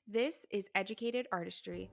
This is Educated Artistry.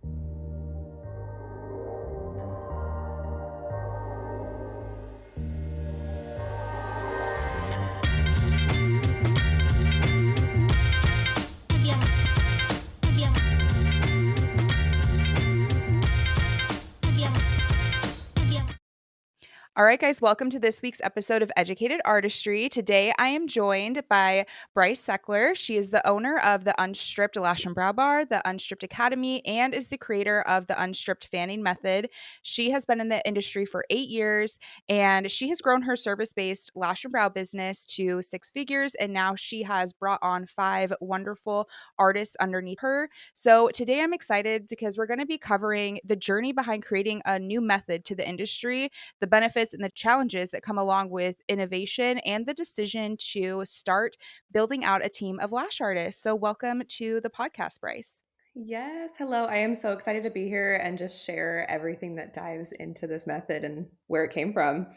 All right, guys, welcome to this week's episode of Educated Artistry. Today, I am joined by Bryce Sechler. She is the owner of the Un-Stripped Lash Brow Bar, the Un-Stripped Academy, and is the creator of the Un-Stripped Fanning Method. She has been in the industry for 8 years, and she has grown her service-based lash and brow business to six figures, and now she has brought on five wonderful artists underneath her. So today, I'm excited because we're going to be covering the journey behind creating a new method to the industry, the benefits and the challenges that come along with innovation, and the decision to start building out a team of lash artists. So, welcome to the podcast, Bryce. Yes, hello. I am so excited to be here and just share everything that dives into this method and where it came from.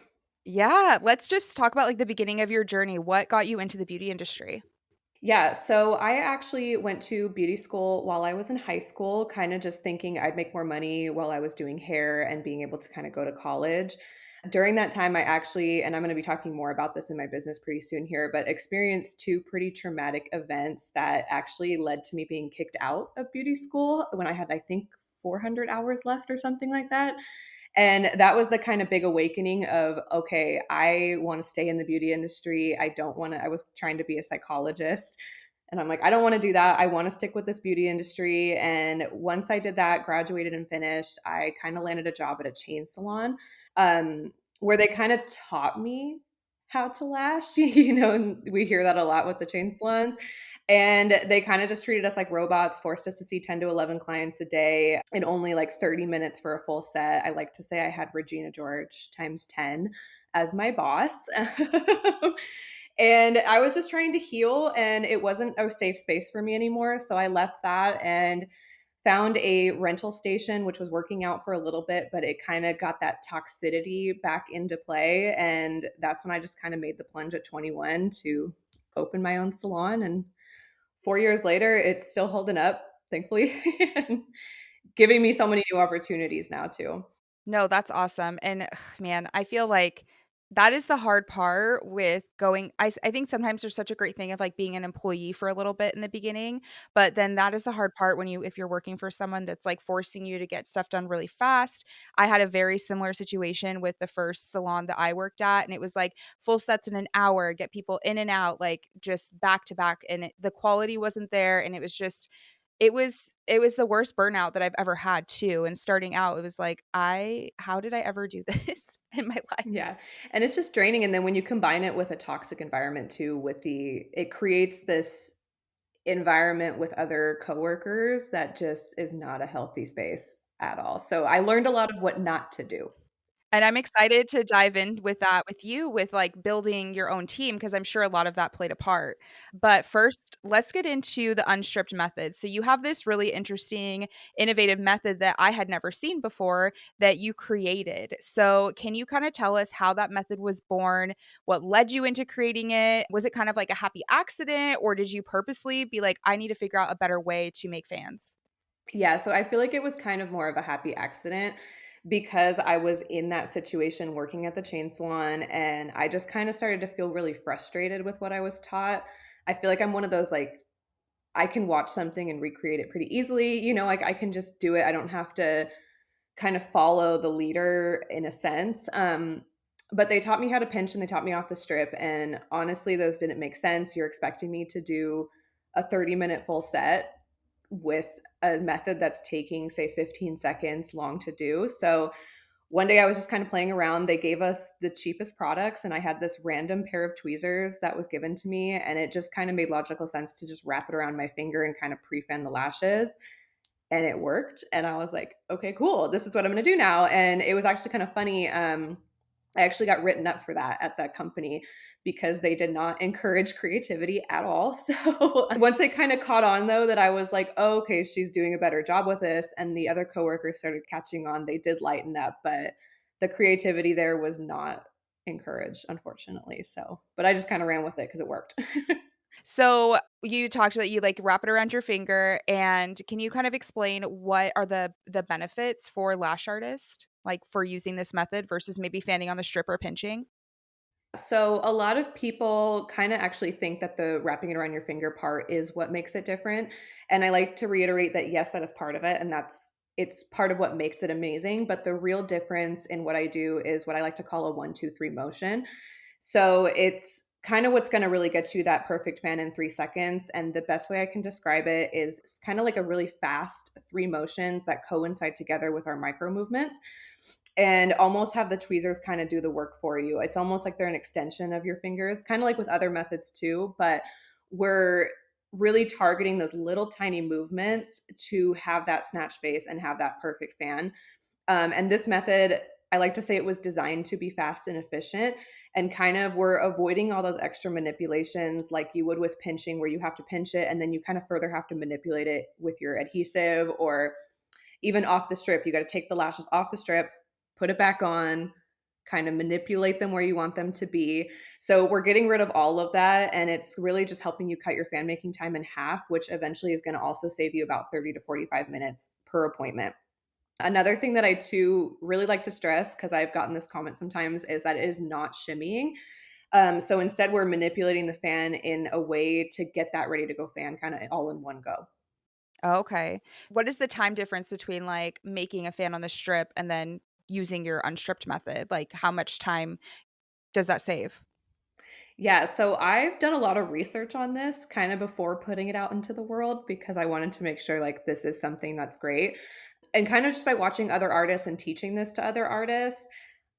Yeah, let's just talk about like the beginning of your journey. What got you into the beauty industry? Yeah, so I actually went to beauty school while I was in high school, kind of just thinking I'd make more money while I was doing hair and being able to kind of go to college. During that time, I actually, and I'm going to be talking more about this in my business pretty soon here, but experienced two pretty traumatic events that actually led to me being kicked out of beauty school when I had, I think, 400 hours left or something like that. And that was the kind of big awakening of, okay, I want to stay in the beauty industry. I don't want to, I was trying to be a psychologist. And I'm like, I don't want to do that. I want to stick with this beauty industry. And once I did that, graduated and finished, I kind of landed a job at a chain salon where they kind of taught me how to lash. And we hear that a lot with the chain salons. And they kind of just treated us like robots, forced us to see 10 to 11 clients a day in only like 30 minutes for a full set. I like to say I had Regina George times 10 as my boss. And I was just trying to heal, and it wasn't a safe space for me anymore. So I left that and found a rental station, which was working out for a little bit, but it kind of got that toxicity back into play. And that's when I just kind of made the plunge at 21 to open my own salon. And 4 years later, it's still holding up, thankfully, and giving me so many new opportunities now too. No, that's awesome. And man, I feel like that is the hard part with going. I think sometimes there's such a great thing of like being an employee for a little bit in the beginning, but then that is the hard part when if you're working for someone that's like forcing you to get stuff done really fast. I had a very similar situation with the first salon that I worked at, and it was like full sets in an hour, get people in and out, like just back to back, and the quality wasn't there, and it was just it was the worst burnout that I've ever had too, and starting out, it was like, how did I ever do this in my life? Yeah. And it's just draining. And then when you combine it with a toxic environment too, it creates this environment with other coworkers that just is not a healthy space at all. So I learned a lot of what not to do. And I'm excited to dive in with that with you with, like, building your own team because I'm sure a lot of that played a part. But first, let's get into the unstripped method. So you have this really interesting, innovative method that I had never seen before that you created. So can you kinda tell us how that method was born? What led you into creating it? Was it kind of like a happy accident, or did you purposely be like, "I need to figure out a better way to make fans"? Yeah, so I feel like it was kind of more of a happy accident because I was in that situation working at the chain salon, and I just kind of started to feel really frustrated with what I was taught. I feel like I'm one of those, like, I can watch something and recreate it pretty easily, like I can just do it. I don't have to kind of follow the leader in a sense. But they taught me how to pinch and they taught me off the strip. And honestly, those didn't make sense. You're expecting me to do a 30-minute full set with a method that's taking, say, 15 seconds long to do. So one day I was just kind of playing around. They gave us the cheapest products, and I had this random pair of tweezers that was given to me. And it just kind of made logical sense to just wrap it around my finger and kind of pre-fan the lashes, and it worked. And I was like, okay, cool. This is what I'm going to do now. And it was actually kind of funny. I actually got written up for that at that company because they did not encourage creativity at all. So once they kind of caught on though, that I was like, oh, okay, she's doing a better job with this. And the other coworkers started catching on, they did lighten up, but the creativity there was not encouraged, unfortunately. So, but I just kind of ran with it because it worked. So you talked about you like wrap it around your finger, and can you kind of explain what are the benefits for lash artists, like for using this method versus maybe fanning on the strip or pinching? So a lot of people kind of actually think that the wrapping it around your finger part is what makes it different. And I like to reiterate that yes, that is part of it and it's part of what makes it amazing, but the real difference in what I do is what I like to call a 1 2 3 motion. So it's kind of what's going to really get you that perfect fan in 3 seconds, and the best way I can describe it is kind of like a really fast three motions that coincide together with our micro movements and almost have the tweezers kind of do the work for you. It's almost like they're an extension of your fingers, kind of like with other methods too, but we're really targeting those little tiny movements to have that snatch space and have that perfect fan. And this method, I like to say it was designed to be fast and efficient. And kind of we're avoiding all those extra manipulations like you would with pinching, where you have to pinch it and then you kind of further have to manipulate it with your adhesive, or even off the strip. You got to take the lashes off the strip, put it back on, kind of manipulate them where you want them to be. So we're getting rid of all of that. And it's really just helping you cut your fan making time in half, which eventually is going to also save you about 30 to 45 minutes per appointment. Another thing that I too really like to stress, because I've gotten this comment sometimes, is that it is not shimmying. So instead, we're manipulating the fan in a way to get that ready to go fan kind of all in one go. Oh, okay. What is the time difference between like making a fan on the strip and then using your unstripped method? Like how much time does that save? Yeah, so I've done a lot of research on this kind of before putting it out into the world because I wanted to make sure like this is something that's great. And kind of just by watching other artists and teaching this to other artists,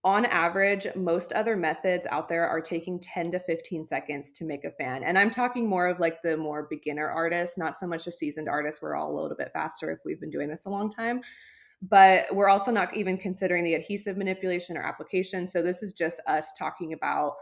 on average, most other methods out there are taking 10 to 15 seconds to make a fan. And I'm talking more of like the more beginner artists, not so much a seasoned artist. We're all a little bit faster if we've been doing this a long time. But we're also not even considering the adhesive manipulation or application. So this is just us talking about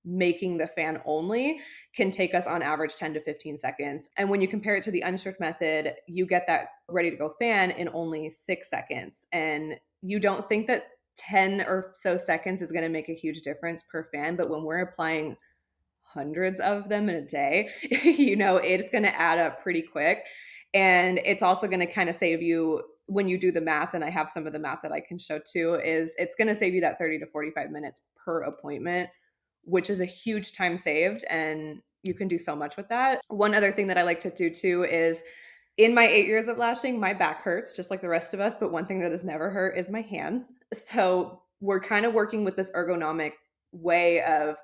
making the fan only can take us on average 10 to 15 seconds. And when you compare it to the unstripped method, you get that ready to go fan in only 6 seconds. And you don't think that 10 or so seconds is going to make a huge difference per fan. But when we're applying hundreds of them in a day, it's going to add up pretty quick. And it's also going to kind of save you when you do the math. And I have some of the math that I can show too, is it's going to save you that 30 to 45 minutes per appointment, which is a huge time saved. And you can do so much with that. One other thing that I like to do too is in my 8 years of lashing, my back hurts just like the rest of us. But one thing that has never hurt is my hands. So we're kind of working with this ergonomic way of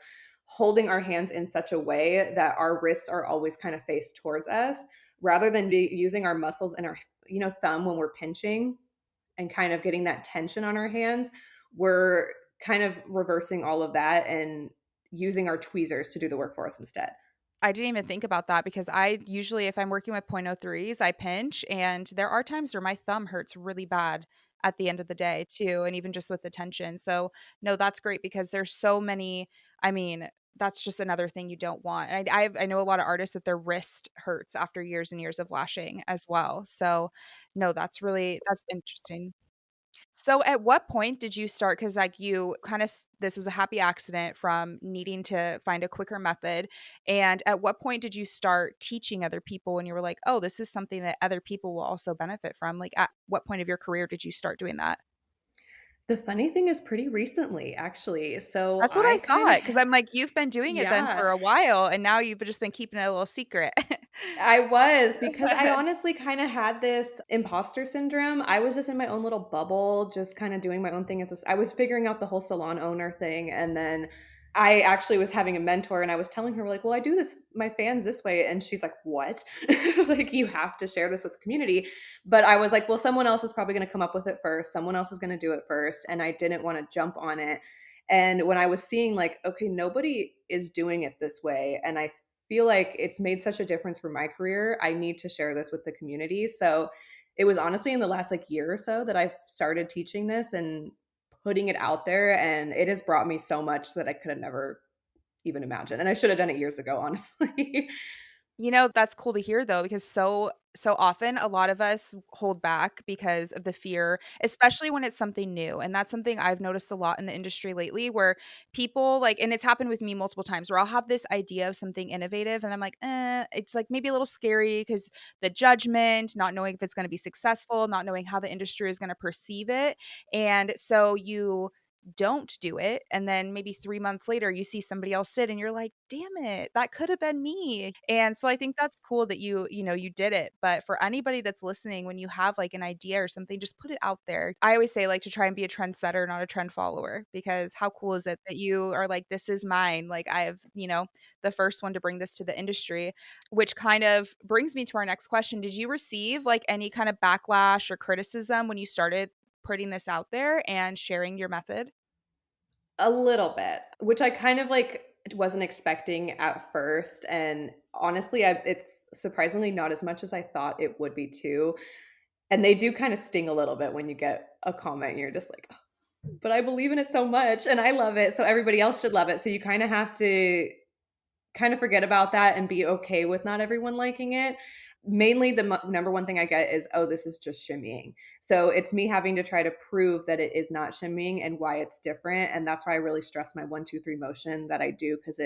holding our hands in such a way that our wrists are always kind of faced towards us rather than using our muscles and our thumb when we're pinching and kind of getting that tension on our hands. We're kind of reversing all of that and using our tweezers to do the work for us instead. I didn't even think about that because I usually, if I'm working with point oh 0.03s, I pinch, and there are times where my thumb hurts really bad at the end of the day too, and even just with the tension. So, no, that's great because there's so many. I mean, that's just another thing you don't want. And I know a lot of artists that their wrist hurts after years and years of lashing as well. So, no, that's interesting. So at what point did you start? Because like you kind of, this was a happy accident from needing to find a quicker method. And at what point did you start teaching other people when you were like, oh, this is something that other people will also benefit from? Like at what point of your career did you start doing that? The funny thing is pretty recently, actually. So That's what I I kind of, thought. Cause I'm like, you've been doing it then yeah, for a while and now you've just been keeping it a little secret. I was because I honestly kind of had this imposter syndrome. I was just in my own little bubble, just kind of doing my own thing I was figuring out the whole salon owner thing. And then I actually was having a mentor and I was telling her, like, well, I do this, my fans this way. And she's like, what? Like, you have to share this with the community. But I was like, well, someone else is probably going to come up with it first. Someone else is going to do it first. And I didn't want to jump on it. And when I was seeing, like, okay, nobody is doing it this way. And I feel like it's made such a difference for my career. I need to share this with the community. So it was honestly in the last like year or so that I've started teaching this and putting it out there. And it has brought me so much that I could have never even imagined. And I should have done it years ago, honestly. That's cool to hear though, because so often a lot of us hold back because of the fear, especially when it's something new. And that's something I've noticed a lot in the industry lately where people like, and it's happened with me multiple times where I'll have this idea of something innovative and I'm like, it's like maybe a little scary because the judgment, not knowing if it's going to be successful, not knowing how the industry is going to perceive it. And so you don't do it, and then maybe 3 months later you see somebody else sit and you're like, "Damn it, that could have been me." And so I think that's cool that you did it, but for anybody that's listening, when you have, like, an idea or something, just put it out there. I always say, like, to try and be a trendsetter, not a trend follower, because how cool is it that you are like, "This is mine." Like, I have, the first one to bring this to the industry, which kind of brings me to our next question. Did you receive, like, any kind of backlash or criticism when you started putting this out there and sharing your method? A little bit, which I kind of like wasn't expecting at first. And honestly, it's surprisingly not as much as I thought it would be too. And they do kind of sting a little bit when you get a comment and you're just like, "Oh, but I believe in it so much and I love it. So everybody else should love it." So you kind of have to kind of forget about that and be okay with not everyone liking it. Mainly, the number one thing I get is, "Oh, this is just shimmying." So it's me having to try to prove that it is not shimmying and why it's different. And that's why I really stress my 1, 2, 3 motion that I do because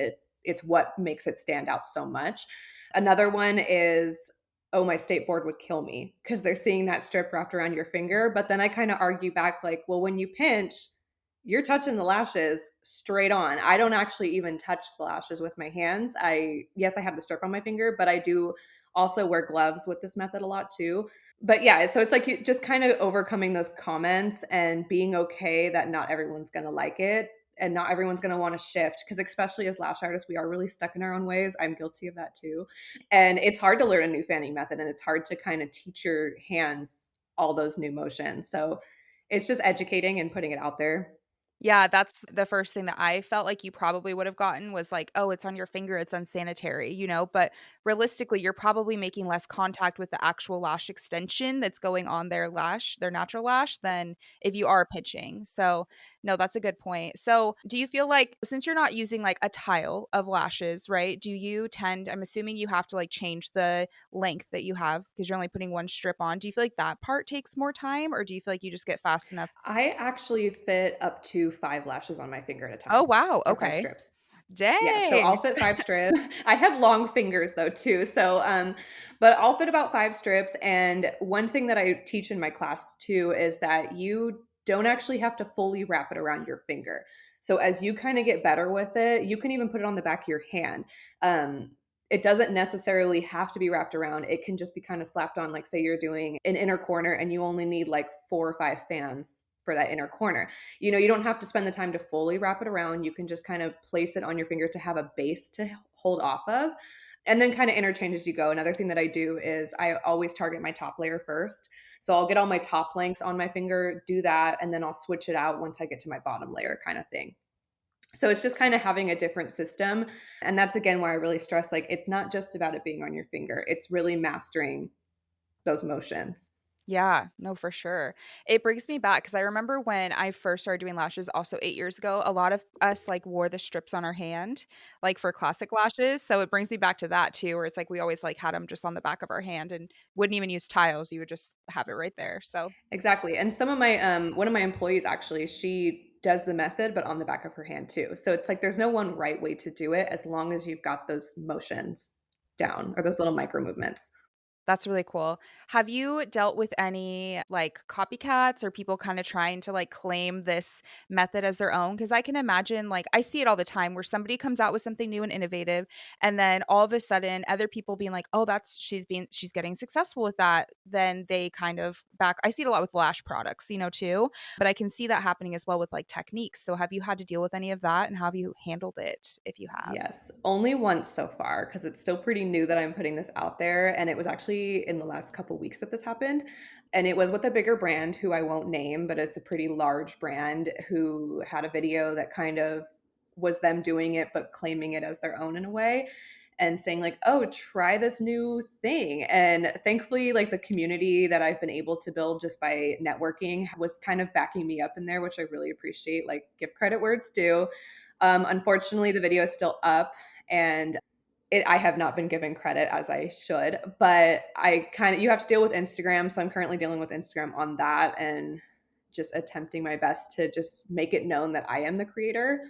it's what makes it stand out so much. Another one is, "Oh, my state board would kill me," because they're seeing that strip wrapped around your finger. But then I kind of argue back, like, well, when you pinch, you're touching the lashes straight on. I don't actually even touch the lashes with my hands. Yes, I have the strip on my finger, but I do also wear gloves with this method a lot too. But yeah, so it's like you just kind of overcoming those comments and being okay that not everyone's going to like it and not everyone's going to want to shift because especially as lash artists, we are really stuck in our own ways. I'm guilty of that too. And it's hard to learn a new fanning method and it's hard to kind of teach your hands all those new motions. So it's just educating and putting it out there. Yeah, that's the first thing that I felt like you probably would have gotten was like, "Oh, it's on your finger, it's unsanitary," but realistically, you're probably making less contact with the actual lash extension that's going on their natural lash than if you are pitching. So, no, that's a good point. So, do you feel like since you're not using like a tile of lashes, right? I'm assuming you have to like change the length that you have because you're only putting one strip on. Do you feel like that part takes more time or do you feel like you just get fast enough? I actually fit up to 5 lashes on my finger at a Oh, time, wow. or 5 Okay. strips. Yeah, so I'll Dang. fit 5 strips. I have long fingers though too, so, but I'll fit about 5 strips, and one thing that I teach in my class too is that you don't actually have to fully wrap it around your finger. So as you kinda get better with it, you can even put it on the back of your hand. It doesn't necessarily have to be wrapped around, it can just be kinda slapped on, like, say you're doing an inner corner and you only need, like, 4 or 5 fans for that inner corner. You don't have to spend the time to fully wrap it around. You can just kind of place it on your finger to have a base to hold off of and then kind of interchange as you go. Another thing that I do is I always target my top layer first. So I'll get all my top lengths on my finger, do that, and then I'll switch it out once I get to my bottom layer kind of thing. So it's just kind of having a different system. And that's again where I really stress like it's not just about it being on your finger, it's really mastering those motions. Yeah, no, for sure. It brings me back because I remember when I first started doing lashes also 8 years ago, a lot of us, like, wore the strips on our hand, like, for classic lashes, so it brings me back to that too, where it's like we always, like, had them just on the back of our hand and wouldn't even use tiles, you would just have it right there, so Exactly, and some of my one of my employees actually, she does the method, but on the back of her hand too. So it's like there's no one right way to do it as long as you've got those motions down or those little micro movements. that's really cool. Have you dealt with any, like, copycats or people kinda trying to, like, claim this method as their own? Because I can imagine, like I see it all the time where somebody comes out with something new and innovative, and then all of a sudden, other people being like, "Oh, that's she's getting successful with that." Then they kind of back I see it a lot with lash products, too, but I can see that happening as well with, like, techniques. So have you had to deal with any of that, and how have you handled it, if you have? Yes, only once so far because it's still pretty new that I'm putting this out there, and it was actually in the last couple weeks that this happened, and it was with a bigger brand who I won't name, but it's a pretty large brand who had a video that kind of was them doing it, but claiming it as their own in a way, and saying like, "Oh, try this new thing." And thankfully, like the community that I've been able to build just by networking was kind of backing me up in there, which I really appreciate. Like, give credit where it's due. Unfortunately, the video is still up and I have not been given credit as I should, but you have to deal with Instagram. So I'm currently dealing with Instagram on that and just attempting my best to just make it known that I am the creator,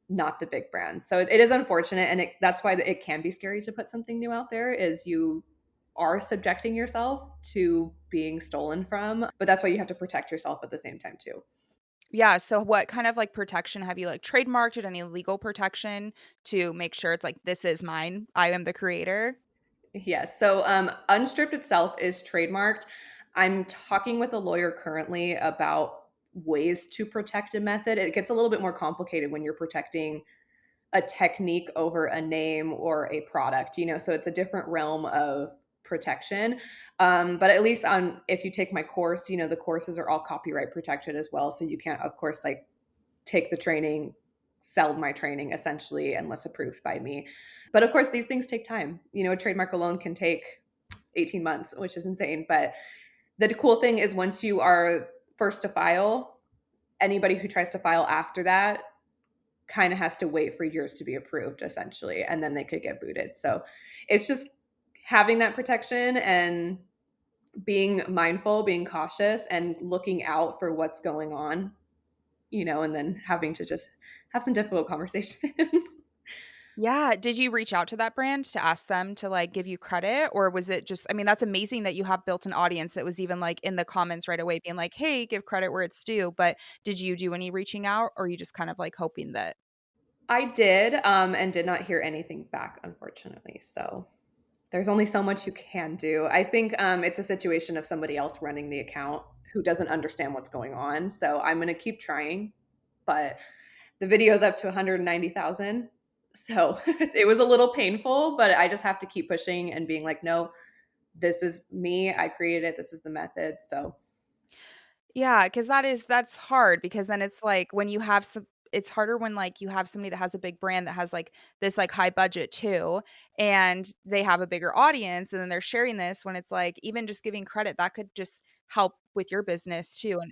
not the big brand. So it is unfortunate. And that's why it can be scary to put something new out there, is you are subjecting yourself to being stolen from, but that's why you have to protect yourself at the same time too. Yeah, so what kind of, like, protection have you, like, trademarked or any legal protection to make sure it's like, "This is mine. I am the creator"? Yes. So Unstripped itself is trademarked. I'm talking with a lawyer currently about ways to protect a method. It gets a little bit more complicated when you're protecting a technique over a name or a product, so it's a different realm of protection. But at least on if you take my course, the courses are all copyright protected as well. So you can't, of course, like take the training, sell my training essentially, unless approved by me. But of course, these things take time. A trademark alone can take 18 months, which is insane. But the cool thing is once you are first to file, anybody who tries to file after that kind of has to wait for yours to be approved essentially, and then they could get booted. So it's just having that protection and being mindful, being cautious, and looking out for what's going on, and then having to just have some difficult conversations. Yeah, did you reach out to that brand to ask them to, like, give you credit, or was it just I mean, that's amazing that you have built an audience that was even, like, in the comments right away being like, "Hey, give credit where it's due," but did you do any reaching out, or are you just kind of, like, hoping that I did, and did not hear anything back, unfortunately. So there's only so much you can do. I think it's a situation of somebody else running the account who doesn't understand what's going on. So I'm going to keep trying, but the video's up to 190,000. So it was a little painful, but I just have to keep pushing and being like, no, this is me. I created it. This is the method. So Yeah, because that's hard because then it's like when you have some it's harder when, like, you have somebody that has a big brand that has, like, this, like, high budget too, and they have a bigger audience, and then they're sharing this when it's like, even just giving credit, that could just help with your business too, and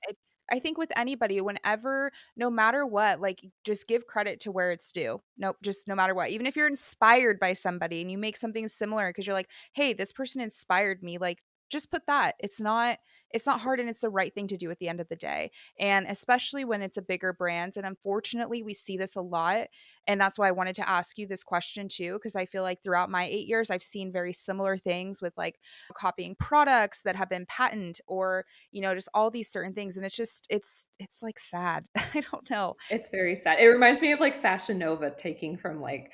I think with anybody, whenever no matter what, like, just give credit to where it's due. Nope, just no matter what. Even if you're inspired by somebody and you make something similar because 'cause you're like, "Hey, this person inspired me," like, just put that. It's not hard and it's the right thing to do at the end of the day. And especially when it's a bigger brand. And unfortunately, we see this a lot. And that's why I wanted to ask you this question too, because I feel like throughout my 8 years, I've seen very similar things with like copying products that have been patented or, just all these certain things. And it's like sad. I don't know. it's very sad. It reminds me of like Fashion Nova taking from like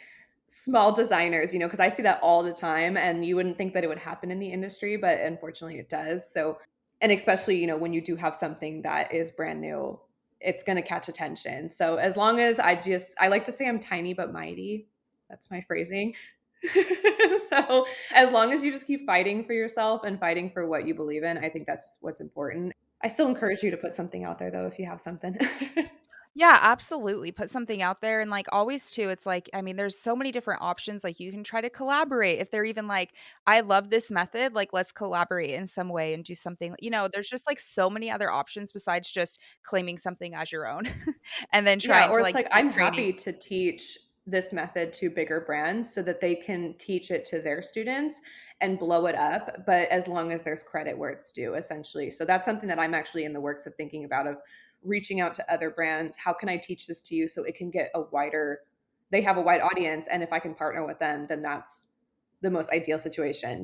small designers, because I see that all the time and you wouldn't think that it would happen in the industry, but unfortunately it does. So, and especially, when you do have something that is brand new, it's going to catch attention. So, as long as I like to say I'm tiny but mighty. That's my phrasing. So, as long as you just keep fighting for yourself and fighting for what you believe in, I think that's what's important. I still encourage you to put something out there though if you have something. Yeah, absolutely. Put something out there and like always too, it's like, I mean, there's so many different options. Like you can try to collaborate. If they're even like, I love this method, like let's collaborate in some way and do something. There's just like so many other options besides just claiming something as your own and then Yeah, trying or to it's like like keep I'm creating. happy to teach this method to bigger brands so that they can teach it to their students and blow it up, but as long as there's credit where it's due, essentially. So that's something that I'm actually in the works of thinking about, of reaching out to other brands. How can I teach this to you so it can get they have a wide audience, and if I can partner with them, then that's the most ideal situation.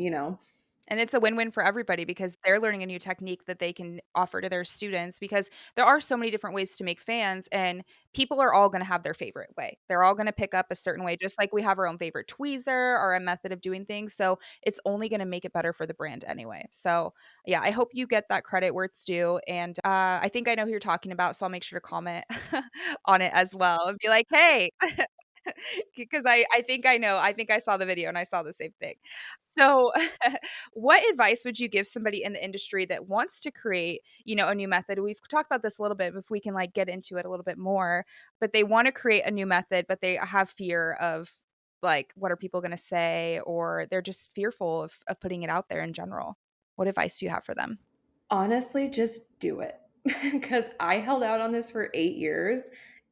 And it's a win-win for everybody because they're learning a new technique that they can offer to their students because there are so many different ways to make fans and people are all going to have their favorite way. They're all going to pick up a certain way just like we have our own favorite tweezer or a method of doing things. So it's only going to make it better for the brand anyway. So yeah, I hope you get that credit where it's due. And I think I know who you're talking about, so I'll make sure to comment on it as well and be like, hey, because I think I know. I think I saw the video and I saw the same thing. So, what advice would you give somebody in the industry that wants to create, a new method? We've talked about this a little bit, but if we can like get into it a little bit more, but they want to create a new method, but they have fear of like what are people going to say or they're just fearful of putting it out there in general. What advice do you have for them? Honestly, just do it. Because I held out on this for 8 years.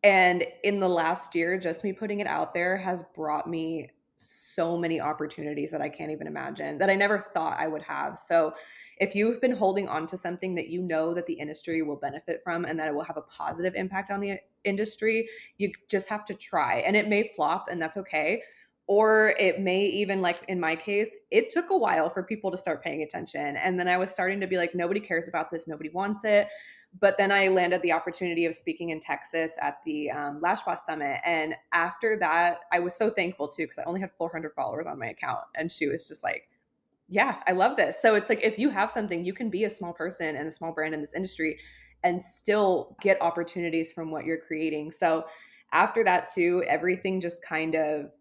And in the last year, just me putting it out there has brought me so many opportunities that I can't even imagine, that I never thought I would have. So if you've been holding on to something that you know that the industry will benefit from and that it will have a positive impact on the industry, you just have to try. And it may flop, and that's okay. Or it may even, like in my case, it took a while for people to start paying attention. And then I was starting to be like, nobody cares about this, nobody wants it. But then I landed the opportunity of speaking in Texas at the Lash Boss Summit. And after that, I was so thankful too, because I only had 400 followers on my account. And she was just like, yeah, I love this. So it's like, if you have something, you can be a small person and a small brand in this industry and still get opportunities from what you're creating. So after that too, everything just kind of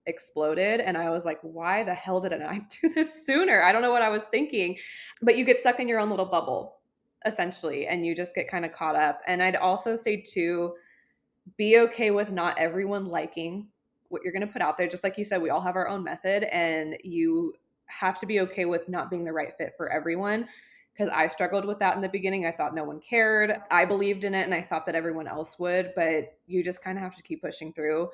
exploded. And I was like, why the hell didn't I do this sooner? I don't know what I was thinking. But you get stuck in your own little bubble, essentially, and you just get kind of caught up. And I'd also say too, be okay with not everyone liking what you're going to put out there. Just like you said, we all have our own method, and you have to be okay with not being the right fit for everyone. Because I struggled with that in the beginning. I thought no one cared. I believed in it and I thought that everyone else would, but you just kind of have to keep pushing through.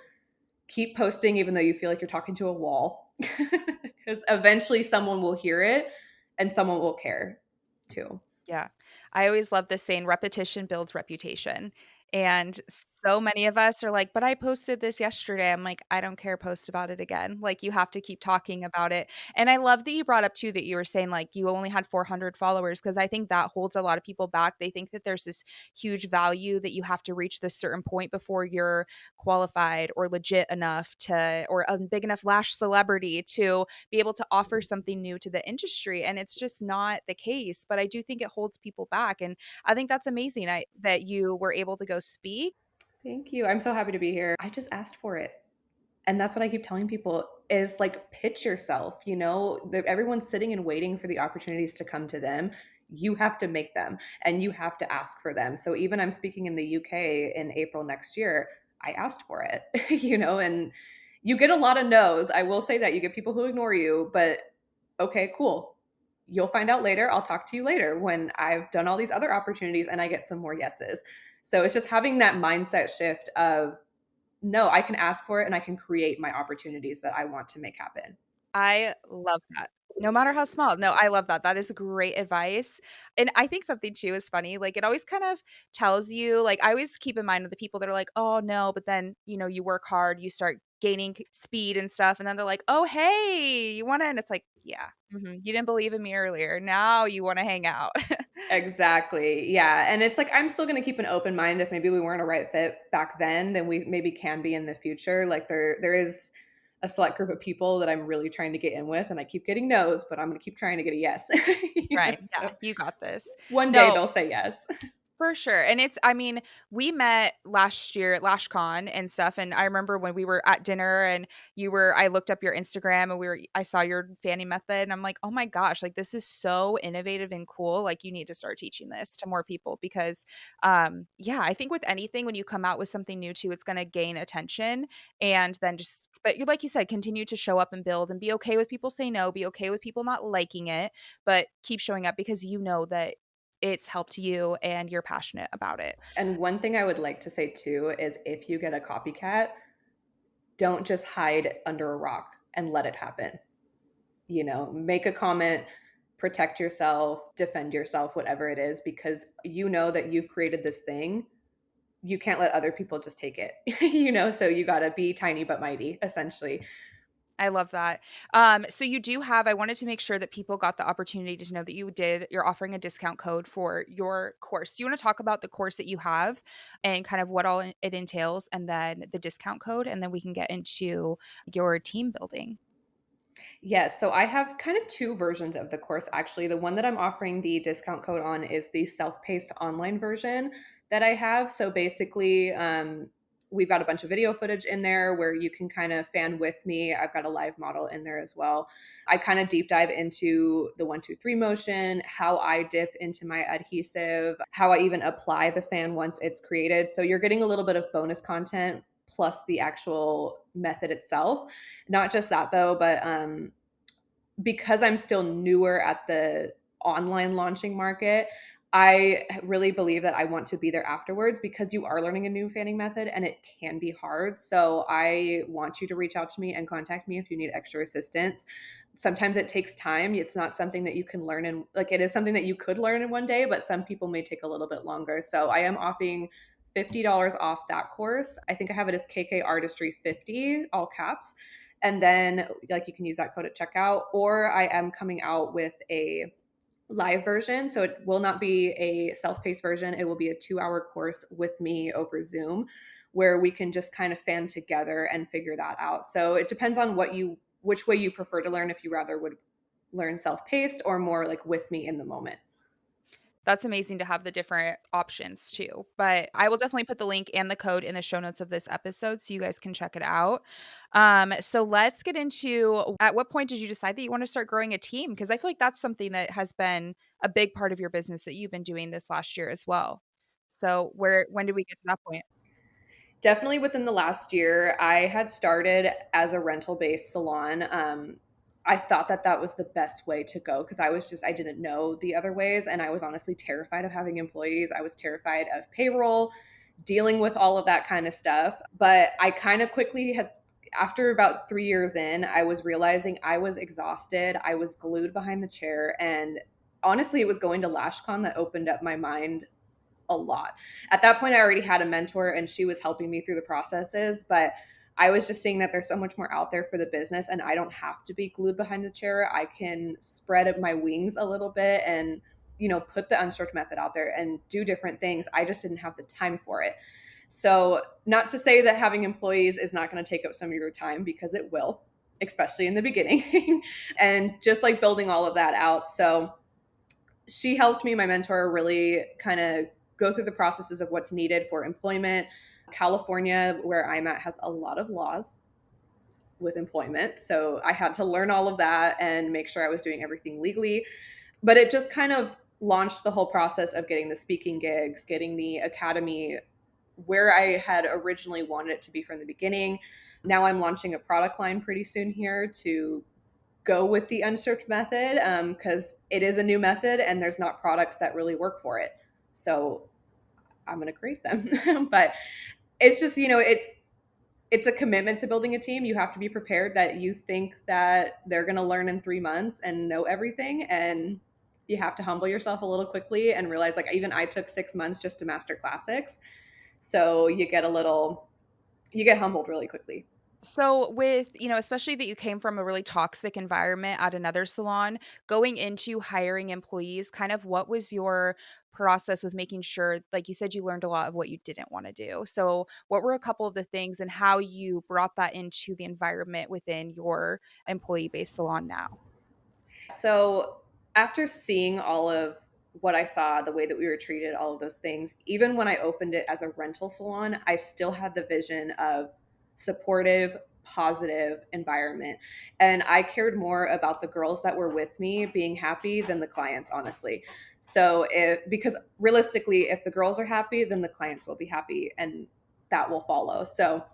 Keep posting even though you feel like you're talking to a wall. Because eventually someone will hear it and someone will care too. Yeah. I always love this saying, repetition builds reputation. And so many of us are like, but I posted this yesterday. I'm like, I don't care. Post about it again. Like, you have to keep talking about it. And I love that you brought up too that you were saying like you only had 400 followers, because I think that holds a lot of people back. They think that there's this huge value that you have to reach this certain point before you're qualified or legit enough to, or a big enough lash celebrity to be able to offer something new to the industry. And it's just not the case. But I do think it holds people back. And I think that's amazing that you were able to go speak. Thank you. I'm so happy to be here. I just asked for it. And that's what I keep telling people is like, pitch yourself, everyone's sitting and waiting for the opportunities to come to them. You have to make them, and you have to ask for them. So even I'm speaking in the UK in April next year, I asked for it, and you get a lot of no's. I will say that you get people who ignore you, but okay, cool. You'll find out later. I'll talk to you later when I've done all these other opportunities and I get some more yeses. So it's just having that mindset shift of, no, I can ask for it and I can create my opportunities that I want to make happen. I love that. No matter how small. No, I love that. That is great advice. And I think something too is funny. Like, it always kind of tells you, like, I always keep in mind of the people that are like, oh no, but then, you work hard, you start gaining speed and stuff. And then they're like, oh, hey, you want to? And it's like, yeah, you didn't believe in me earlier. Now you want to hang out. Exactly. Yeah. And it's like, I'm still going to keep an open mind. If maybe we weren't a right fit back then we maybe can be in the future. Like, there is a select group of people that I'm really trying to get in with, and I keep getting no's, but I'm going to keep trying to get a yes. Right. Yeah, So you got this. one day No, they'll say yes. for sure. And I mean, we met last year at LashCon and stuff. And I remember when we were at dinner and I looked up your Instagram and I saw your fanning method and I'm like, oh my gosh, like this is so innovative and cool. Like, you need to start teaching this to more people because, yeah, I think with anything, when you come out with something new too, it's going to gain attention and then but you, like you said, continue to show up and build and be okay with people say no, be okay with people not liking it, but keep showing up because you know that it's helped you and you're passionate about it. And one thing I would like to say too is, if you get a copycat, don't just hide under a rock and let it happen. Make a comment, protect yourself, defend yourself, whatever it is, because you know that you've created this thing. You can't let other people just take it, so you got to be tiny but mighty, essentially. I love that. So you do have, I wanted to make sure that people got the opportunity to know that you're offering a discount code for your course. Do you want to talk about the course that you have and kind of what all it entails and then the discount code, and then we can get into your team building? Yes. So I have kind of two versions of the course, actually. The one that I'm offering the discount code on is the self paced online version that I have. So basically, we've got a bunch of video footage in there where you can kind of fan with me. I've got a live model in there as well. I kind of deep dive into the 1, 2, 3 motion, how I dip into my adhesive, how I even apply the fan once it's created. So you're getting a little bit of bonus content plus the actual method itself. Not just that though, but because I'm still newer at the online launching market, I really believe that I want to be there afterwards because you are learning a new fanning method and it can be hard. So I want you to reach out to me and contact me if you need extra assistance. Sometimes it takes time. It's not something that you can learn in, like, it is something that you could learn in one day, but some people may take a little bit longer. So I am offering $50 off that course. I think I have it as KK Artistry 50, all caps. And then like you can use that code at checkout, or I am coming out with a live version. So it will not be a self-paced version. It will be a 2-hour course with me over Zoom where we can just kind of fan together and figure that out. So it depends on which way you prefer to learn, if you rather would learn self-paced or more like with me in the moment. That's amazing to have the different options too. But I will definitely put the link and the code in the show notes of this episode so you guys can check it out. So let's get into, at what point did you decide that you want to start growing a team? Because I feel like that's something that has been a big part of your business that you've been doing this last year as well. So when did we get to that point? Definitely within the last year, I had started as a rental based salon. I thought that that was the best way to go because I didn't know the other ways. And I was honestly terrified of having employees. I was terrified of payroll, dealing with all of that kind of stuff. But I kind of quickly had, after about 3 years in, I was realizing I was exhausted. I was glued behind the chair. And honestly, it was going to LashCon that opened up my mind a lot. At that point, I already had a mentor and she was helping me through the processes, but I was just seeing that there's so much more out there for the business and I don't have to be glued behind the chair. I can spread my wings a little bit and, put the unstripped method out there and do different things. I just didn't have the time for it. So, not to say that having employees is not going to take up some of your time, because it will, especially in the beginning, and just like building all of that out. So, she helped me, my mentor, really kind of go through the processes of what's needed for employment. California, where I'm at, has a lot of laws with employment. So I had to learn all of that and make sure I was doing everything legally. But it just kind of launched the whole process of getting the speaking gigs, getting the academy where I had originally wanted it to be from the beginning. Now I'm launching a product line pretty soon here to go with the unstripped method, because it is a new method and there's not products that really work for it. So I'm going to create them. But it's just, it's a commitment to building a team. You have to be prepared that you think that they're going to learn in 3 months and know everything. And you have to humble yourself a little quickly and realize, like, even I took 6 months just to master classics. So you get humbled really quickly. So with, especially that you came from a really toxic environment at another salon, going into hiring employees, kind of what was your process with making sure, like you said, you learned a lot of what you didn't want to do. So what were a couple of the things and how you brought that into the environment within your employee-based salon now? So after seeing all of what I saw, the way that we were treated, all of those things, even when I opened it as a rental salon, I still had the vision of supportive, positive environment. And I cared more about the girls that were with me being happy than the clients, honestly. So because realistically, if the girls are happy, then the clients will be happy and that will follow. So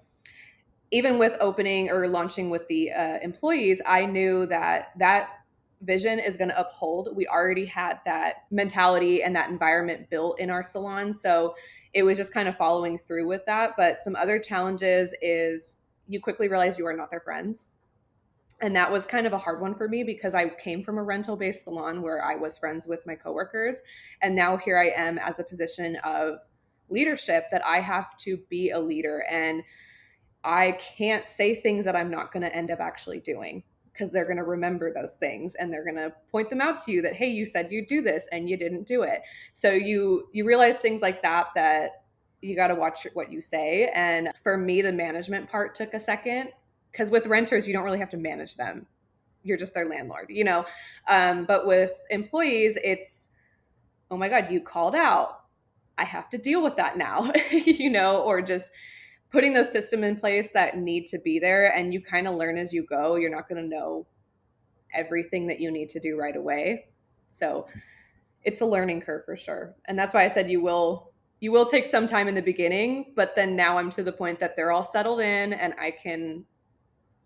even with opening or launching with the employees, I knew that that vision is going to uphold. We already had that mentality and that environment built in our salon. So it was just kind of following through with that. But some other challenges is you quickly realize you are not their friends. And that was kind of a hard one for me because I came from a rental based salon where I was friends with my coworkers. And now here I am as a position of leadership that I have to be a leader. And I can't say things that I'm not going to end up actually doing because they're going to remember those things and they're going to point them out to you that, hey, you said you'd do this and you didn't do it. So you realize things like that you got to watch what you say. And for me, the management part took a second because with renters, you don't really have to manage them. You're just their landlord. But with employees, it's, oh my God, you called out. I have to deal with that now, or just putting those systems in place that need to be there, and you kind of learn as you go. You're not going to know everything that you need to do right away. So it's a learning curve for sure. And that's why I said you will take some time in the beginning, but then now I'm to the point that they're all settled in and I can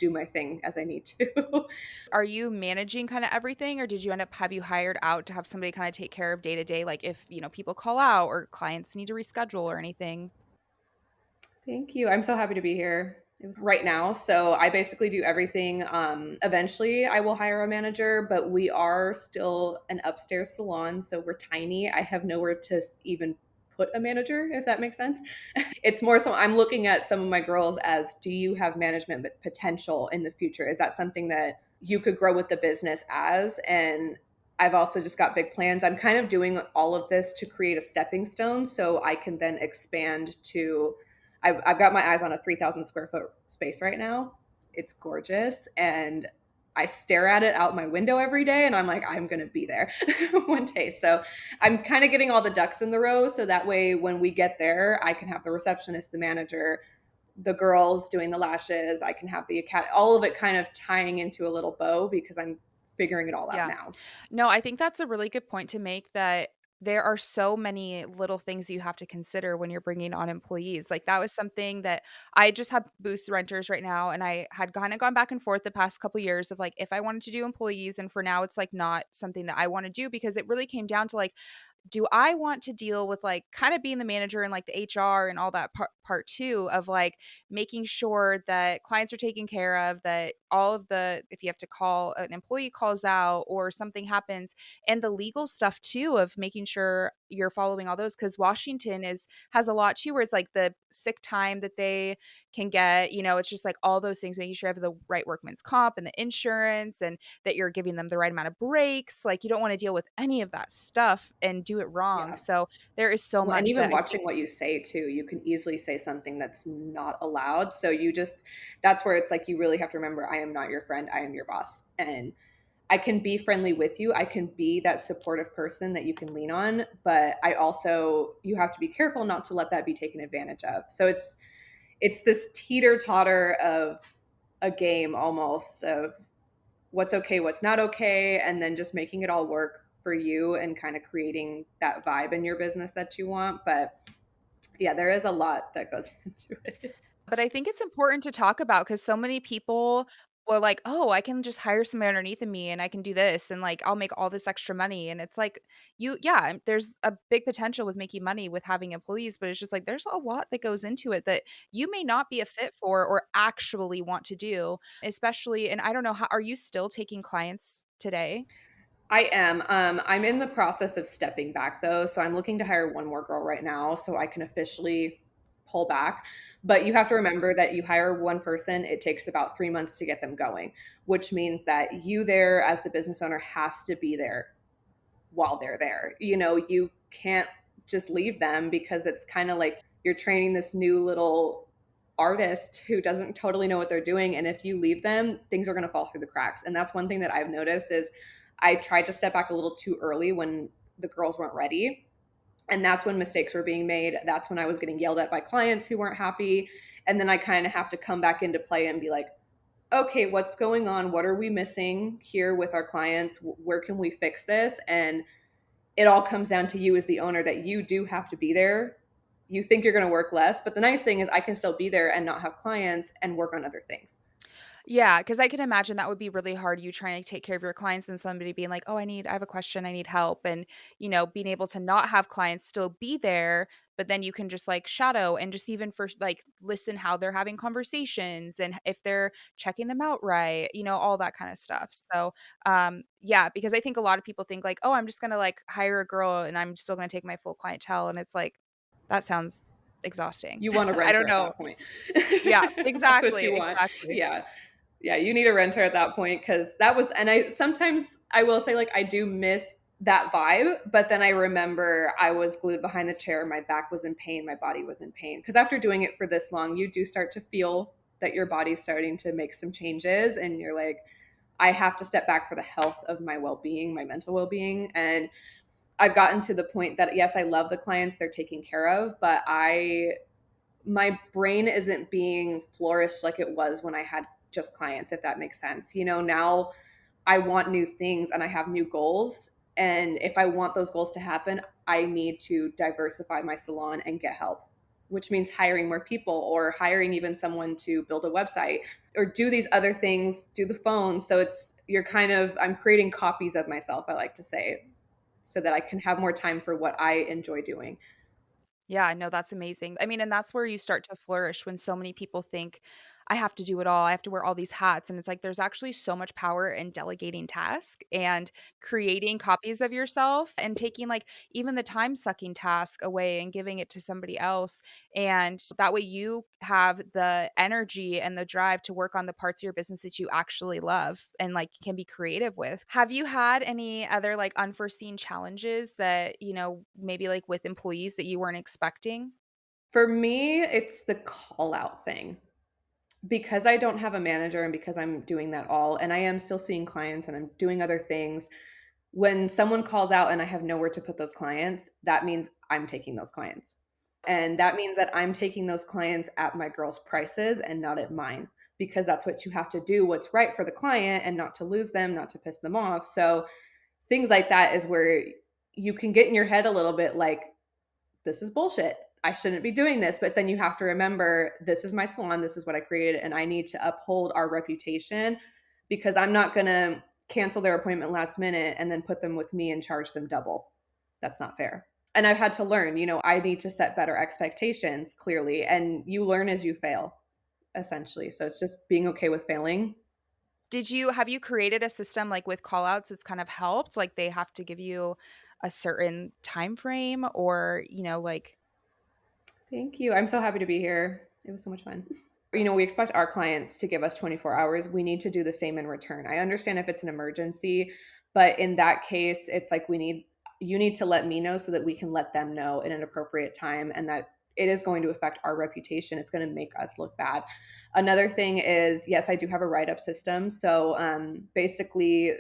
do my thing as I need to. Are you managing kind of everything, or did you end up have you hired out to have somebody kind of take care of day to day, like if, people call out or clients need to reschedule or anything? Thank you. I'm so happy to be here. It was right now. So I basically do everything. Eventually, I will hire a manager, but we are still an upstairs salon. So we're tiny. I have nowhere to even put a manager, if that makes sense. It's more so I'm looking at some of my girls as, do you have management potential in the future? Is that something that you could grow with the business as? And I've also just got big plans. I'm kind of doing all of this to create a stepping stone so I can then expand to. I've got my eyes on a 3,000 square foot space right now. It's gorgeous. And I stare at it out my window every day and I'm like, I'm going to be there one day. So I'm kind of getting all the ducks in the row. So that way, when we get there, I can have the receptionist, the manager, the girls doing the lashes. I can have the academy, all of it kind of tying into a little bow because I'm figuring it all out Yeah. now. No, I think that's a really good point to make, that there are so many little things you have to consider when you're bringing on employees. Like that was something that I just have booth renters right now, and I had kind of gone back and forth the past couple years of like if I wanted to do employees, and for now it's like not something that I want to do, because it really came down to like, do I want to deal with like kind of being the manager and like the HR and all that part too, of like making sure that clients are taken care of, that all of the, if you have to call an employee calls out or something happens, and the legal stuff too of making sure you're following all those, because Washington has a lot too, where it's like the sick time that they can get, it's just like all those things, making sure you have the right workman's comp and the insurance, and that you're giving them the right amount of breaks. Like you don't want to deal with any of that stuff and do it wrong. Yeah. So there is so Well, and much even that I watching think. what you say too, you can easily say something that's not allowed. So that's where it's like, you really have to remember, I am not your friend, I am your boss. And I can be friendly with you. I can be that supportive person that you can lean on. But you have to be careful not to let that be taken advantage of. So it's this teeter totter of a game almost of what's okay, what's not okay, and then just making it all work for you and kind of creating that vibe in your business that you want. But yeah, there is a lot that goes into it. But I think it's important to talk about, because so many people were like, "Oh, I can just hire somebody underneath of me and I can do this and like I'll make all this extra money." And it's like, there's a big potential with making money with having employees, but it's just like there's a lot that goes into it that you may not be a fit for or actually want to do, especially. And I don't know, how are you still taking clients today? I am. I'm in the process of stepping back though. So I'm looking to hire one more girl right now so I can officially pull back. But you have to remember that you hire one person, it takes about 3 months to get them going, which means that you there as the business owner has to be there while they're there. You can't just leave them because it's kind of like you're training this new little artist who doesn't totally know what they're doing, and if you leave them, things are going to fall through the cracks. And that's one thing that I've noticed is I tried to step back a little too early when the girls weren't ready, and that's when mistakes were being made. That's when I was getting yelled at by clients who weren't happy, and then I kind of have to come back into play and be like, okay, what's going on? What are we missing here with our clients? Where can we fix this? And it all comes down to you as the owner, that you do have to be there. You think you're going to work less, but the nice thing is I can still be there and not have clients and work on other things. Yeah, because I can imagine that would be really hard, you trying to take care of your clients and somebody being like, "Oh, I have a question, I need help." And, being able to not have clients still be there, but then you can just like shadow and just even for like listen how they're having conversations and if they're checking them out right, all that kind of stuff. So, yeah, because I think a lot of people think like, "Oh, I'm just going to like hire a girl and I'm still going to take my full clientele." And it's like, that sounds exhausting. You want a I don't renter at know. that point. Yeah, That's what exactly, you want. exactly. Yeah. Yeah, you need a renter at that point, because and I sometimes I will say, like, I do miss that vibe, but then I remember I was glued behind the chair, my back was in pain, my body was in pain. Because after doing it for this long, you do start to feel that your body's starting to make some changes, and you're like, I have to step back for the health of my well-being, my mental well-being. And I've gotten to the point that yes, I love the clients, they're taken care of, but my brain isn't being flourished like it was when I had just clients, if that makes sense. Now I want new things and I have new goals. And if I want those goals to happen, I need to diversify my salon and get help which means hiring more people or hiring even someone to build a website or do these other things, do the phone. So I'm creating copies of myself, I like to say, so that I can have more time for what I enjoy doing. Yeah, no, that's amazing. I mean, and that's where you start to flourish when so many people think, I have to do it all. I have to wear all these hats. And it's like there's actually so much power in delegating tasks and creating copies of yourself and taking like even the time sucking task away and giving it to somebody else. And that way you have the energy and the drive to work on the parts of your business that you actually love and like can be creative with. Have you had any other like unforeseen challenges that, maybe like with employees that you weren't expecting? For me, it's the call out thing. Because I don't have a manager and because I'm doing that all and I am still seeing clients and I'm doing other things, when someone calls out and I have nowhere to put those clients, that means I'm taking those clients. And that means that I'm taking those clients at my girl's prices and not at mine, because that's what you have to do, what's right for the client and not to lose them, not to piss them off. So things like that is where you can get in your head a little bit like, this is bullshit. I shouldn't be doing this. But then you have to remember, this is my salon. This is what I created. And I need to uphold our reputation, because I'm not going to cancel their appointment last minute and then put them with me and charge them double. That's not fair. And I've had to learn, I need to set better expectations clearly. And you learn as you fail, essentially. So it's just being okay with failing. Have you created a system like with call outs that's kind of helped? Like they have to give you a certain time frame or, like Thank you. I'm so happy to be here. It was so much fun. We expect our clients to give us 24 hours. We need to do the same in return. I understand if it's an emergency, but in that case, it's like you need to let me know so that we can let them know in an appropriate time, and that it is going to affect our reputation. It's going to make us look bad. Another thing is, yes, I do have a write up system. So basically,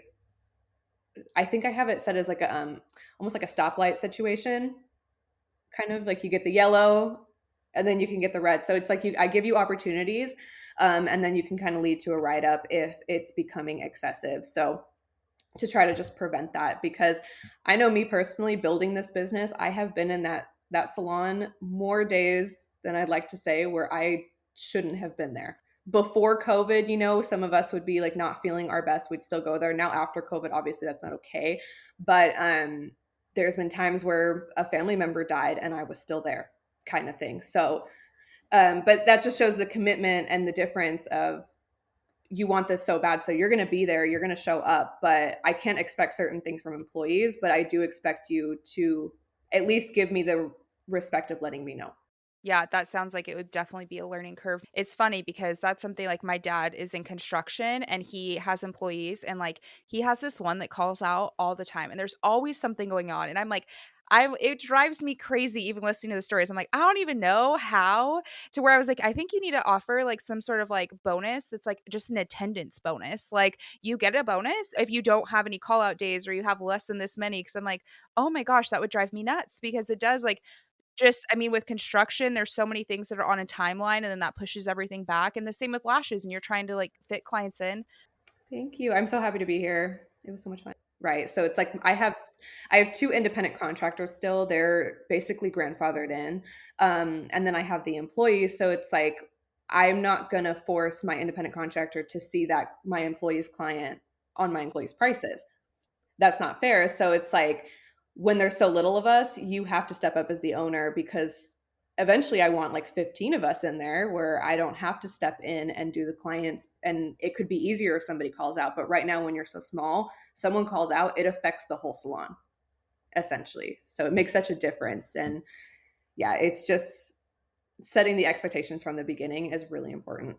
I think I have it set as like a almost like a stoplight situation, kind of like you get the yellow and then you can get the red. So it's like I give you opportunities, and then you can kind of lead to a write up if it's becoming excessive. So to try to just prevent that, because I know me personally building this business, I have been in that salon more days than I'd like to say where I shouldn't have been there. Before COVID, some of us would be like not feeling our best, we'd still go there. Now after COVID, obviously that's not okay. But there's been times where a family member died and I was still there, kind of thing. So but that just shows the commitment and the difference of, you want this so bad, so you're going to be there, you're going to show up. But I can't expect certain things from employees, but I do expect you to at least give me the respect of letting me know. yeah, that sounds like it would definitely be a learning curve. It's funny because that's something like my dad is in construction and he has employees and like he has this one that calls out all the time and there's always something going on. And I'm like, it drives me crazy even listening to the stories. I'm like, I don't even know how to where I was like, I think you need to offer like some sort of like bonus that's like just an attendance bonus. Like you get a bonus if you don't have any call out days or you have less than this many. Cause I'm like, oh my gosh, that would drive me nuts because it does like just I mean, with construction, there's so many things that are on a timeline, and then that pushes everything back, and the same with lashes, and you're trying to, like, fit clients in. Thank you. I'm so happy to be here. It was so much fun. Right. So it's like I have two independent contractors still. They're basically grandfathered in. And then I have the employees. So it's like I'm not gonna force my independent contractor to see that my employee's client on my employees' prices. That's not fair. So it's like when there's so little of us, you have to step up as the owner, because eventually I want like 15 of us in there where I don't have to step in and do the clients. And it could be easier if somebody calls out. But right now, when you're so small, someone calls out, it affects the whole salon essentially. So it makes such a difference. And yeah, it's just setting the expectations from the beginning is really important.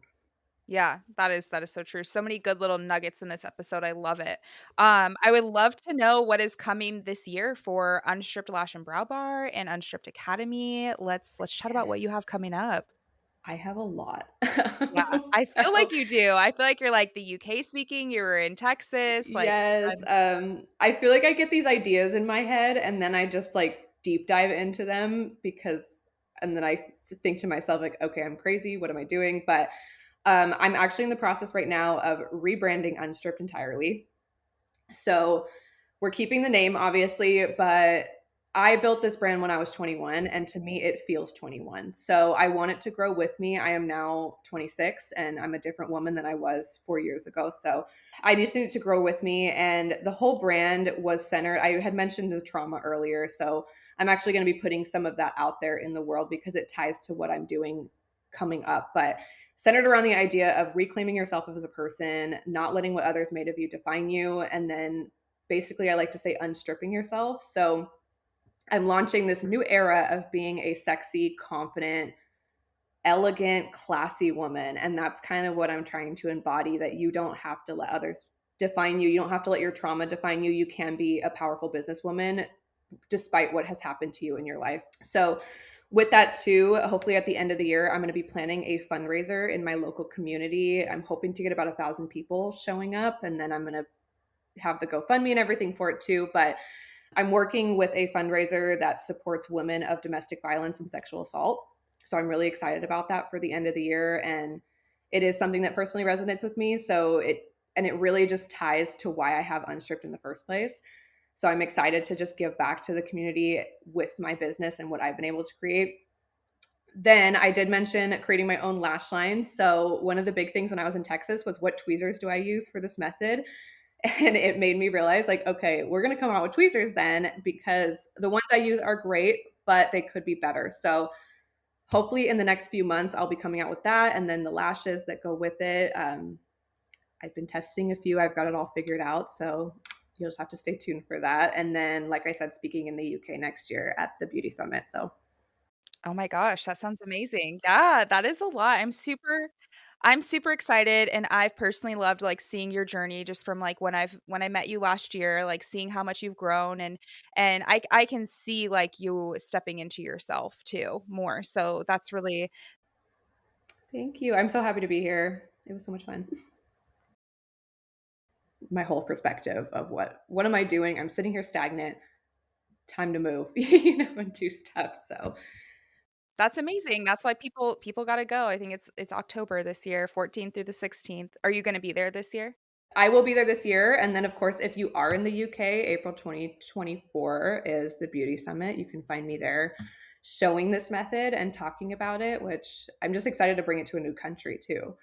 Yeah, that is so true. So many good little nuggets in this episode, I love it. I would love to know what is coming this year for Unstripped Lash and Brow Bar and Unstripped Academy. Let's chat about what you Yes. have coming up. I have a lot. Yeah, I feel So like you do. I feel like you're, like, the UK speaking, you were in Texas, like, it's yes, fun. I feel like I get these ideas in my head and then I just like deep dive into them, because and then I think to myself like, okay, I'm crazy. What am I doing? But I'm actually in the process right now of rebranding Unstripped entirely. So we're keeping the name, obviously, but I built this brand when I was 21, and to me, it feels 21. So I want it to grow with me. I am now 26, and I'm a different woman than I was 4 years ago. So I just need it to grow with me. And the whole brand was centered. I had mentioned the trauma earlier. So I'm actually going to be putting some of that out there in the world because it ties to what I'm doing coming up. But centered around the idea of reclaiming yourself as a person, not letting what others made of you define you, and then basically, I like to say unstripping yourself. So I'm launching this new era of being a sexy, confident, elegant, classy woman. And that's kind of what I'm trying to embody, that you don't have to let others define you. You don't have to let your trauma define you. You can be a powerful businesswoman despite what has happened to you in your life. So, with that too, hopefully at the end of the year, I'm going to be planning a fundraiser in my local community. I'm hoping to get about 1,000 people showing up, and then I'm going to have the GoFundMe and everything for it too. But I'm working with a fundraiser that supports women of domestic violence and sexual assault. So I'm really excited about that for the end of the year. And it is something that personally resonates with me. It really just ties to why I have Unstripped in the first place. So I'm excited to just give back to the community with my business and what I've been able to create. Then I did mention creating my own lash line. So one of the big things when I was in Texas was, what tweezers do I use for this method? And it made me realize, like, okay, we're going to come out with tweezers then, because the ones I use are great, but they could be better. So hopefully in the next few months, I'll be coming out with that. And then the lashes that go with it. I've been testing a few, I've got it all figured out. So you'll just have to stay tuned for that. And then, like I said, speaking in the UK next year at the Beauty Summit. So Oh my gosh, that sounds amazing. Yeah, that is a lot. I'm super excited, and I've personally loved like seeing your journey just from like when I met you last year, like seeing how much you've grown, and I can see like you stepping into yourself too more. So that's really thank you. I'm so happy to be here. It was so much fun. My whole perspective of what am I doing? I'm sitting here stagnant. Time to move, and do stuff. So that's amazing. That's why people got to go. I think it's October this year, 14th through the 16th. Are you going to be there this year? I will be there this year. And then, of course, if you are in the UK, April 2024 is the Beauty Summit. You can find me there showing this method and talking about it, which I'm just excited to bring it to a new country too.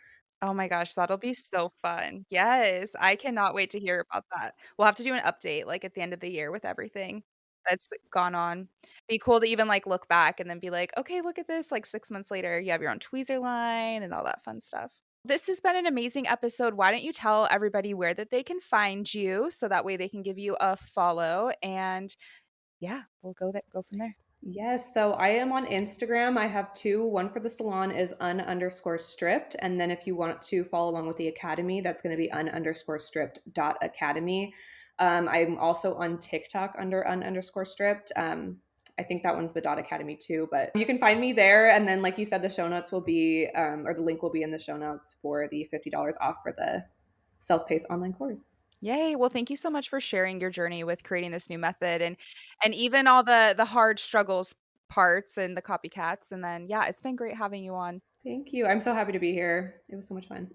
Oh my gosh, that'll be so fun. Yes, I cannot wait to hear about that. We'll have to do an update, like, at the end of the year with everything that's gone on. Be cool to even, like, look back and then be like, "Okay, look at this," like, 6 months later, you have your own tweezer line and all that fun stuff. This has been an amazing episode. Why don't you tell everybody where that they can find you so that way they can give you a follow, and yeah, we'll go from there. Yes, so I am on Instagram. I have two. One for the salon is un_stripped. And then if you want to follow along with the academy, that's going to be un_stripped.academy. I'm also on TikTok under un_stripped. I think that one's the dot academy too, but you can find me there. And then, like you said, the show notes will be, or the link will be in the show notes for the $50 off for the self-paced online course. Yay. Well, thank you so much for sharing your journey with creating this new method and even all the hard struggles parts and the copycats. And then yeah, it's been great having you on. Thank you. I'm so happy to be here. It was so much fun.